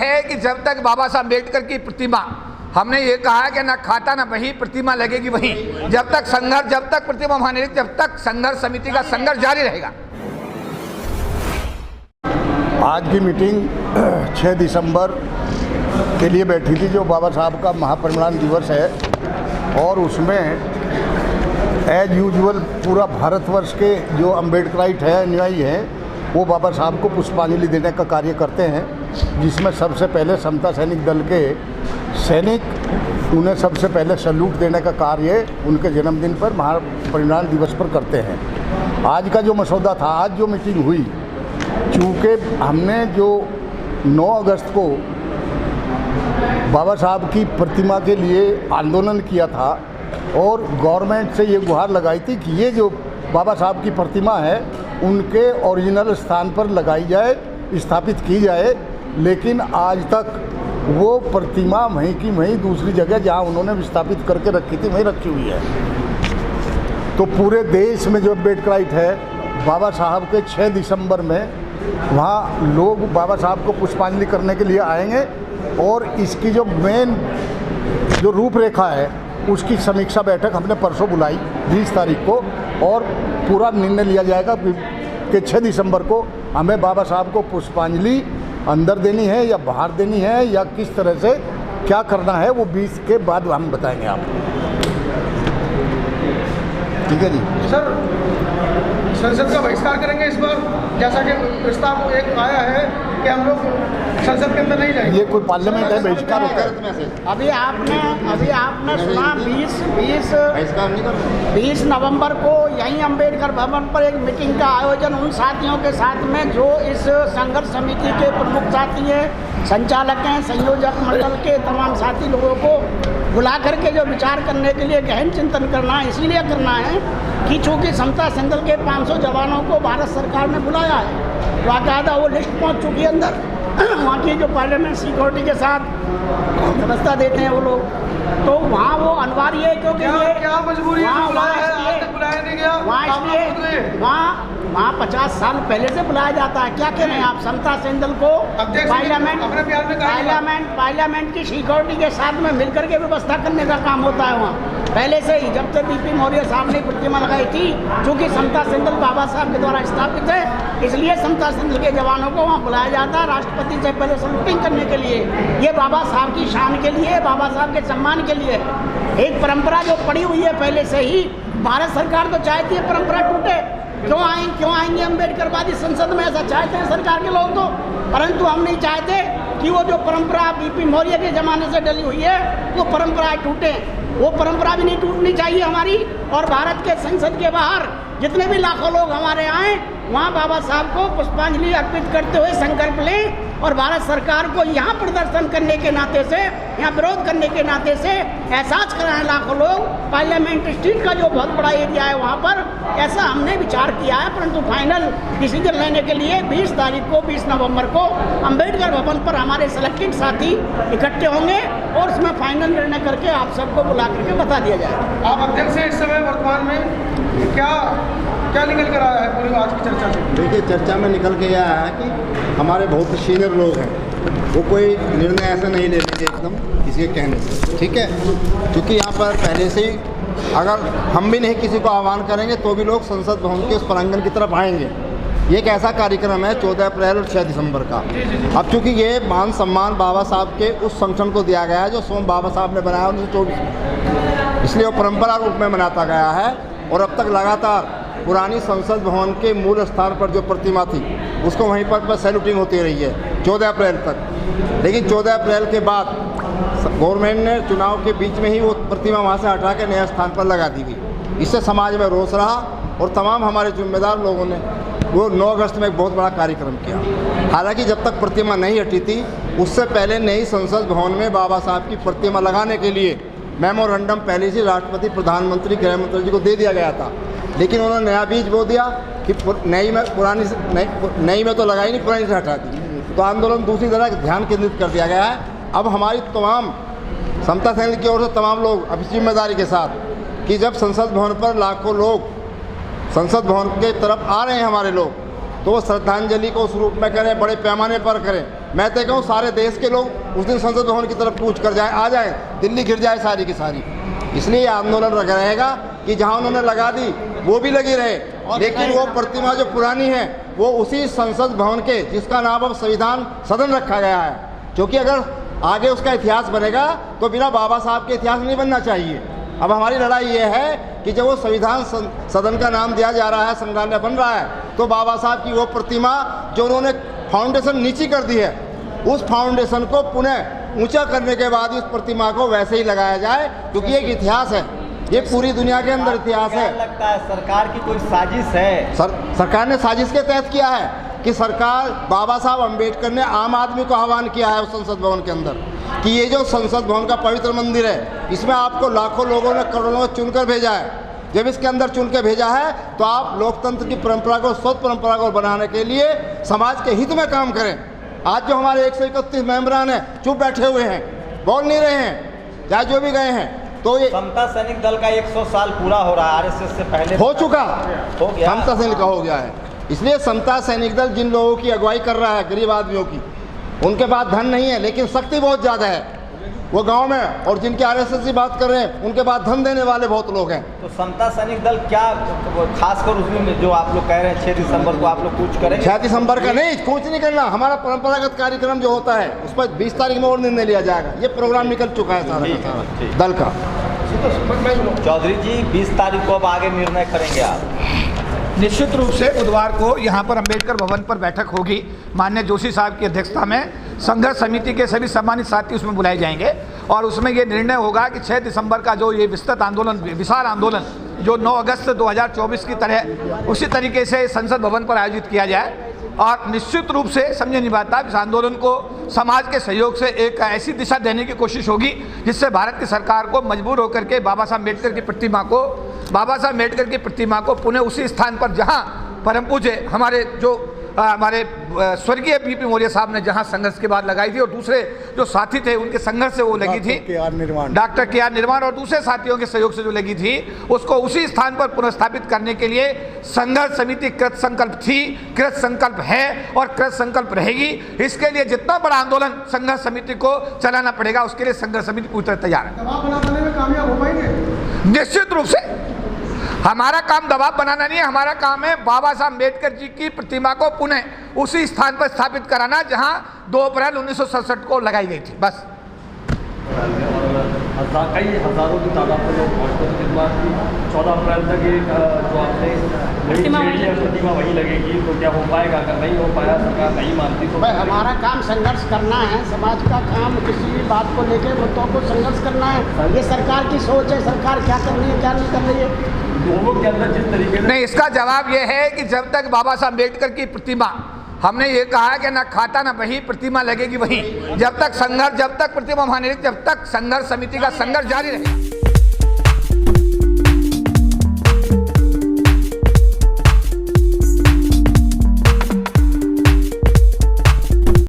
है कि जब तक बाबा साहब अम्बेडकर की प्रतिमा, हमने ये कहा है कि ना खाता ना वही प्रतिमा लगेगी वहीं, जब तक संघर्ष, जब तक प्रतिमा वहां नहीं, जब तक संघर्ष समिति का संघर्ष जारी रहेगा। आज की मीटिंग 6 दिसंबर के लिए बैठी थी, जो बाबा साहब का महापरिनिर्वाण दिवस है, और उसमें एज यूजुअल पूरा भारतवर्ष के जो अम्बेडकराइट है, अनुयायी हैं, वो बाबा साहब को पुष्पांजलि देने का कार्य करते हैं, जिसमें सबसे पहले समता सैनिक दल के सैनिक उन्हें सबसे पहले सैल्यूट देने का कार्य उनके जन्मदिन पर, महापरिनिर्वाण दिवस पर करते हैं। आज का जो मसौदा था, आज जो मीटिंग हुई, चूँकि हमने जो 9 अगस्त को बाबा साहब की प्रतिमा के लिए आंदोलन किया था और गवर्नमेंट से ये गुहार लगाई थी कि ये जो बाबा साहब की प्रतिमा है उनके ओरिजिनल स्थान पर लगाई जाए, स्थापित की जाए, लेकिन आज तक वो प्रतिमा वहीं की वहीं दूसरी जगह जहां उन्होंने विस्थापित करके रखी थी वहीं रखी हुई है। तो पूरे देश में जो अम्बेडकराइट है, बाबा साहब के 6 दिसंबर में वहाँ लोग बाबा साहब को पुष्पांजलि करने के लिए आएंगे और इसकी जो मेन जो रूपरेखा है उसकी समीक्षा बैठक हमने परसों बुलाई 20 तारीख को, और पूरा निर्णय लिया जाएगा कि 6 दिसंबर को हमें बाबा साहब को पुष्पांजलि अंदर देनी है या बाहर देनी है या किस तरह से क्या करना है, वो 20 के बाद हम बताएंगे आपको। ठीक है जी। सर, संसद का बहिष्कार करेंगे इस बार, जैसा कि प्रस्ताव एक आया है कि हम लोग संसद के अंदर नहीं जाएंगे। ये कोई पार्लियामेंट है, बहिष्कार होता है? अभी आपने सुना 20 नवंबर को यहीं अंबेडकर भवन पर एक मीटिंग का आयोजन उन साथियों के साथ में जो इस संघर्ष समिति के प्रमुख साथी हैं, संचालक हैं, संयोजक मंडल के तमाम साथी लोगों को बुला करके जो विचार करने के लिए गहन चिंतन करना है, इसलिए करना है कि चूँकि समता सैनिक के 500 जवानों को भारत सरकार ने बुलाया है, बाकायदा वो लिस्ट पहुँच चुकी है अंदर, वहाँ की जो पार्लियामेंट सिक्योरिटी के साथ व्यवस्था देते हैं वो लोग, तो वहाँ वो अनिवार्य है, क्योंकि ये क्या मजबूरी है, बुलाया नहीं गया वहाँ 50 साल पहले से बुलाया जाता है। क्या कह रहे हैं आप? समता सैनिक दल को पार्लियामेंट की सिक्योरिटी के साथ में मिलकर के व्यवस्था करने का काम होता है वहाँ पहले से ही, जब से बीपी मौर्य साहब ने प्रतिमा लगाई थी। चूँकि समता सैनिक दल बाबा साहब के द्वारा स्थापित है, इसलिए समता सैनिक दल के जवानों को वहाँ बुलाया जाता है राष्ट्रपति से पहले सैल्यूटिंग करने के लिए। ये बाबा साहब की शान के लिए, बाबा साहब के सम्मान के लिए एक परंपरा जो पड़ी हुई है पहले से ही। भारत सरकार तो चाहती है परंपरा टूटे, क्यों आएंगे अम्बेडकरवादी संसद में, ऐसा चाहते हैं सरकार के लोग तो, परंतु हम नहीं चाहते कि वो जो परंपरा बीपी मौर्य के ज़माने से डली हुई है वो परंपराएं टूटे। वो परंपरा भी नहीं टूटनी चाहिए हमारी। और भारत के संसद के बाहर जितने भी लाखों लोग हमारे आए, वहाँ बाबा साहब को पुष्पांजलि अर्पित करते हुए संकल्प लें, और भारत सरकार को यहाँ प्रदर्शन करने के नाते से, यहाँ विरोध करने के नाते से एहसास कराएं लाखों लोग। पार्लियामेंट स्ट्रीट का जो बहुत बड़ा एरिया है वहाँ पर ऐसा हमने विचार किया है, परंतु फाइनल डिसीजन लेने के लिए 20 तारीख को, 20 नवंबर को अंबेडकर भवन पर हमारे सिलेक्टेड साथी इकट्ठे होंगे और उसमें फाइनल निर्णय करके आप सबको बुला करके बता दिया जाएगा। आप अध्यक्ष हैं इस समय वर्तमान में, क्या निकल कर आया है पूरी आज की चर्चा से? देखिए, चर्चा में निकल के यह आया है कि हमारे बहुत सीनियर लोग हैं, वो कोई निर्णय ऐसा नहीं ले लेंगे एकदम किसी के कहने से, ठीक है? क्योंकि यहाँ पर पहले से ही अगर हम भी नहीं किसी को आह्वान करेंगे तो भी लोग संसद भवन के उस प्रांगण की तरफ आएंगे। ये एक ऐसा कार्यक्रम है 14 अप्रैल और 6 दिसंबर का। अब चूँकि ये मान सम्मान बाबा साहब के उस संगठन को दिया गया है जो स्वयं बाबा साहब ने बनाया 1924, इसलिए वो परंपरा रूप में मनाता गया है। और अब तक लगातार पुरानी संसद भवन के मूल स्थान पर जो प्रतिमा थी उसको वहीं पर सैल्यूटिंग होती रही है 14 अप्रैल तक। लेकिन 14 अप्रैल के बाद गवर्नमेंट ने चुनाव के बीच में ही वो प्रतिमा वहाँ से हटा के नए स्थान पर लगा दी गई। इससे समाज में रोष रहा और तमाम हमारे जिम्मेदार लोगों ने वो 9 अगस्त में एक बहुत बड़ा कार्यक्रम किया। हालांकि जब तक प्रतिमा नहीं हटी थी उससे पहले नई संसद भवन में बाबा साहब की प्रतिमा लगाने के लिए मेमोरेंडम पहले से राष्ट्रपति, प्रधानमंत्री, गृह मंत्री जी को दे दिया गया था। लेकिन उन्होंने नया बीज बो दिया कि नई में तो लगाई नहीं, पुरानी से हटा दी। तो आंदोलन दूसरी तरह ध्यान केंद्रित कर दिया गया है। अब हमारी तमाम समता सैनिक की ओर से तमाम लोग अब इस जिम्मेदारी के साथ कि जब संसद भवन पर लाखों लोग संसद भवन के तरफ आ रहे हैं हमारे लोग, तो वो श्रद्धांजलि को उस रूप में करें, बड़े पैमाने पर करें मैं तय कहूँ सारे देश के लोग उस दिन संसद भवन की तरफ कूच कर जाए, आ जाए, दिल्ली घिर जाए सारी की सारी। इसलिए ये आंदोलन रहेगा कि जहाँ उन्होंने लगा दी वो भी लगी रहे, लेकिन वो प्रतिमा जो पुरानी है वो उसी संसद भवन के, जिसका नाम अब संविधान सदन रखा गया है, क्योंकि अगर आगे उसका इतिहास बनेगा तो बिना बाबा साहब के इतिहास नहीं बनना चाहिए। अब हमारी लड़ाई ये है कि जब वो संविधान सदन का नाम दिया जा रहा है, संग्रहालय बन रहा है, तो बाबा साहब की वो प्रतिमा जो उन्होंने फाउंडेशन नीची कर दी है, उस फाउंडेशन को पुनः ऊंचा करने के बाद उस प्रतिमा को वैसे ही लगाया जाए, क्योंकि एक इतिहास है, ये पूरी दुनिया के अंदर इतिहास है। लगता है सरकार की कोई साजिश है? सरकार ने साजिश के तहत किया है कि सरकार, बाबा साहब अम्बेडकर ने आम आदमी को आह्वान किया है उस संसद भवन के अंदर कि ये जो संसद भवन का पवित्र मंदिर है, इसमें आपको लाखों लोगों ने, करोड़ों ने चुनकर भेजा है। जब इसके अंदर चुन के भेजा है तो आप लोकतंत्र की परंपरा को, स्वतंत्र परंपरा को बनाने के लिए समाज के हित में काम करें। आज जो हमारे 131 मेंबरान हैं चुप बैठे हुए हैं, बोल नहीं रहे हैं, चाहे जो भी गए हैं, तो ये समता सैनिक दल का 100 साल पूरा हो रहा है, आरएसएस से पहले हो चुका, हो गया, समता सैनिक का हो गया है। इसलिए समता सैनिक दल जिन लोगों की अगुवाई कर रहा है, गरीब आदमियों की, उनके पास धन नहीं है लेकिन शक्ति बहुत ज़्यादा है वो गांव में, और जिनके आरएसएस की बात कर रहे हैं उनके पास धन देने वाले बहुत लोग हैं। तो समता सैनिक दल क्या खासकर उसमें जो आप लोग कह रहे हैं 6 दिसंबर को आप लोग कूच करेंगे? 6 दिसंबर का नहीं, कूच नहीं करना, हमारा परंपरागत कार्यक्रम जो होता है उस पर 20 तारीख में और निर्णय लिया जाएगा। ये प्रोग्राम निकल चुका है सारा का सारा दल का। चौधरी जी 20 तारीख को अब आगे निर्णय करेंगे आप? निश्चित रूप से बुधवार को यहाँ पर अंबेडकर भवन पर बैठक होगी, माननीय जोशी साहब की अध्यक्षता में। संघर्ष समिति के सभी सम्मानित साथी उसमें बुलाए जाएंगे और उसमें ये निर्णय होगा कि 6 दिसंबर का जो ये विस्तृत आंदोलन, विशाल आंदोलन जो 9 अगस्त 2024 की तरह उसी तरीके से संसद भवन पर आयोजित किया जाए। और निश्चित रूप से समझे नहीं पाता, इस आंदोलन को समाज के सहयोग से एक ऐसी दिशा देने की कोशिश होगी जिससे भारत की सरकार को मजबूर होकर के बाबा साहब अम्बेडकर की प्रतिमा को पुनः उसी स्थान पर जहां परम पूज्य हमारे स्वर्गीय बीपी मौर्य साहब ने जहां संघर्ष के बाद लगाई थी और दूसरे जो साथी थे उनके संघर्ष से वो लगी थी, डॉक्टर के.आर. निर्माण और दूसरे साथियों के सहयोग से जो लगी थी, उसको उसी स्थान पर पुनर्स्थापित करने के लिए संघर्ष समिति कृत संकल्प थी, कृत संकल्प है और कृत संकल्प रहेगी। इसके लिए जितना बड़ा आंदोलन संघर्ष समिति को चलाना पड़ेगा, उसके लिए संघर्ष समिति पूरी तरह तैयार है। दबाव बनाने में कामयाब हो पाएंगे? निश्चित रूप से हमारा काम दबाव बनाना नहीं है, हमारा काम है बाबा साहब अम्बेडकर जी की प्रतिमा को पुनः उसी स्थान पर स्थापित कराना जहां 2 अप्रैल 1967 को लगाई गई थी। बस कई हजारों की तादाद में लोग पहुँचते हैं, जिस बात की 14 अप्रैल तक ये जो आपने प्रतिमा वहीं लगेगी, तो क्या हो पाएगा? अगर नहीं हो पाया, सरकार नहीं मानती तो हमारा काम संघर्ष करना है, समाज का काम किसी भी बात को लेकर मुद्दों को संघर्ष करना है। ये सरकार की सोच है, सरकार क्या कर रही है क्या नहीं कर रही है। लोगों के अंदर जिस तरीके से नहीं, इसका जवाब यह है कि जब तक बाबा साहब अम्बेडकर की प्रतिमा, हमने ये कहा कि ना खाता ना वही प्रतिमा लगेगी वहीं, जब तक प्रतिमा महानिरीक्षक, जब तक संघर्ष समिति का संघर्ष जारी रहेगा।